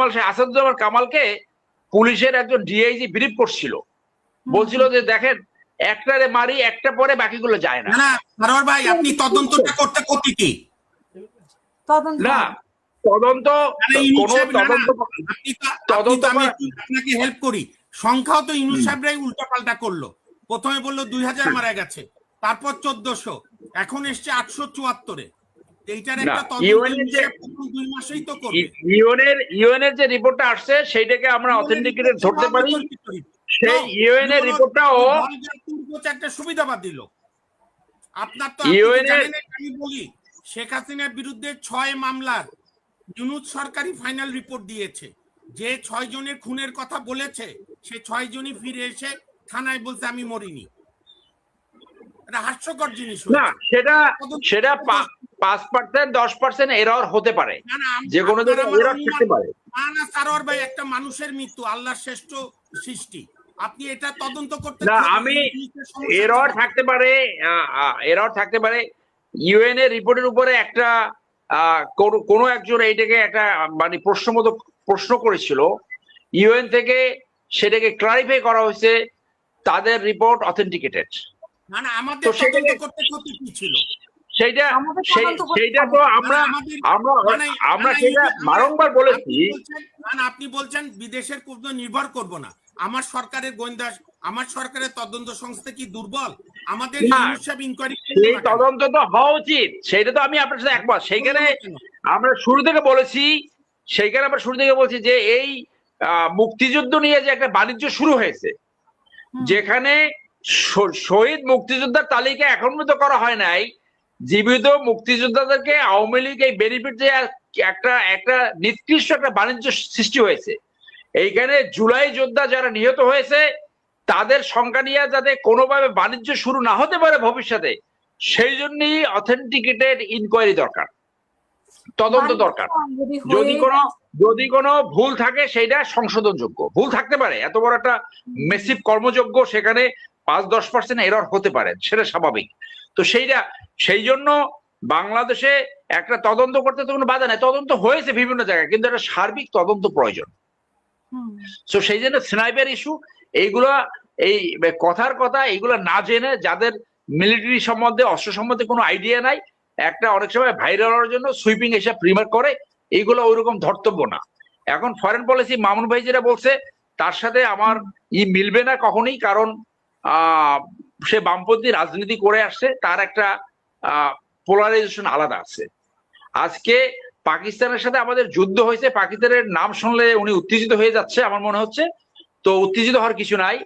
কামাল আসাদুজ্জামান কামালকে পুলিশের একজন ডিআইজি ব্রিফ করছিল, বলছিল যে দেখেন একটারে মারি একটা পরে বাকিগুলো যায় না। না সারোয়ার ভাই, আপনি তদন্তটা করতে ক্ষতি কি? না তদন্ত আপনাকে হেল্প করি, সংখ্যাও তো ইউনূস সাহেবরাই উল্টাপাল্টা করলো। প্রথমে বললো 2000 মারা গেছে, তারপর 1400, এখন এসছে 874-এ। এইটার একটা তদন্ত 2 মাসেই তো করবে। ইউএনের যে রিপোর্টটা আসছে সেইটাকে আমরা অথেন্টিকেটেড ধরতে পারি। সেই ইউএন এর রিপোর্টটাও একটা সুবিধাবাদ দিল আপনার। তো আমি বলি, শেখ হাসিনার বিরুদ্ধে 6 মামলার ইউনূস সরকারি ফাইনাল রিপোর্ট দিয়েছে। যে 6 জনের খুনের কথা বলেছে সে 6 জনই ফিরে এসে থানায় বলছে আমি মরিনি। এটা হাস্যকর জিনিস। না সেটা 5% 10% এরর হতে পারে, যে কোনো জায়গায় এরর থাকতে পারে। না সারোয়ার ভাই, একটা মানুষের মৃত্যু আল্লাহর শ্রেষ্ঠ সৃষ্টি, আপনি এটা তদন্ত করতে না আমি এরর থাকতে পারে। ইউএন এর রিপোর্টের উপরে একটা কোনো একজন এইটাকে একটা মানে প্রশ্ন করেছিল, ইউএন থেকে সেটাকে ক্লারিফাই করা হয়েছে তাদের রিপোর্ট অথেন্টিকেটেড। না আমাদের তদন্ত করতে ক্ষতি কি ছিল? সেইটা তো আমরা সেটা বারংবার বলেছি। আপনি বলছেন বিদেশের কোনো নির্ভর করব না। আমার সরকারের গোয়েন্দা, আমার সরকারের তদন্ত সংস্থা কি দুর্বল? আমাদের ইনকোয়ারি সেই তদন্ত তো হওয়া উচিত, সেটা তো আমি আপনার সাথে একমত। সেইখানে আমরা শুরু থেকে বলছি যে এই মুক্তিযুদ্ধ নিয়ে যে একটা বাণিজ্য শুরু হয়েছে, যেখানে শহীদ মুক্তিযোদ্ধার তালিকা এখন পর্যন্ত করা হয় নাই, জীবিত মুক্তিযোদ্ধাদেরকে আওয়ামী লীগ এই বেনিফিট যে একটা নিকৃষ্ট একটা বাণিজ্য সৃষ্টি হয়েছে। এইখানে জুলাই যোদ্ধা যারা নিহত হয়েছে তাদের সংখ্যা নিয়ে যাতে কোনোভাবে বাণিজ্য শুরু না হতে পারে ভবিষ্যতে, সেই জন্যই অথেন্টিকেটেড ইনকোয়ারি দরকার, তদন্ত দরকার। যদি কোনো ভুল থাকে সেইটা সংশোধনযোগ্য। ভুল থাকতে পারে, এত বড় একটা মেসিভ কর্মযোগ্য, সেখানে 5-10% এরর হতে পারে, সেটা স্বাভাবিক। তো সেই জন্য বাংলাদেশে একটা তদন্ত করতে তো কোনো বাধা নেই, তদন্ত হয়েছে বিভিন্ন জায়গায়, কিন্তু একটা সার্বিক তদন্ত প্রয়োজন। তো সেই জন্য স্নাইপার ইস্যু এইগুলা, এই কথার কথা এইগুলা না জেনে, যাদের মিলিটারি সম্বন্ধে অস্ত্র সম্বন্ধে কোনো আইডিয়া নাই, একটা অনেক সময় ভাইরাল হওয়ার জন্য সুইপিং হিসাব প্রিমার করে, এইগুলো ওইরকম ধর্তব্য না। এখন ফরেন পলিসি মামুন ভাই যেটা বলছে তার সাথে আমার মিলবে না কখনোই, কারণ সে বামপন্থী রাজনীতি করে আসছে, তার একটা পোলারাইজেশন আলাদা আছে। আজকে পাকিস্তানের সাথে আমাদের যুদ্ধ হয়েছে, পাকিস্তানের নাম শুনলে উনি উত্তেজিত হয়ে যাচ্ছে আমার মনে হচ্ছে। তো উত্তেজিত হওয়ার কিছু নাই,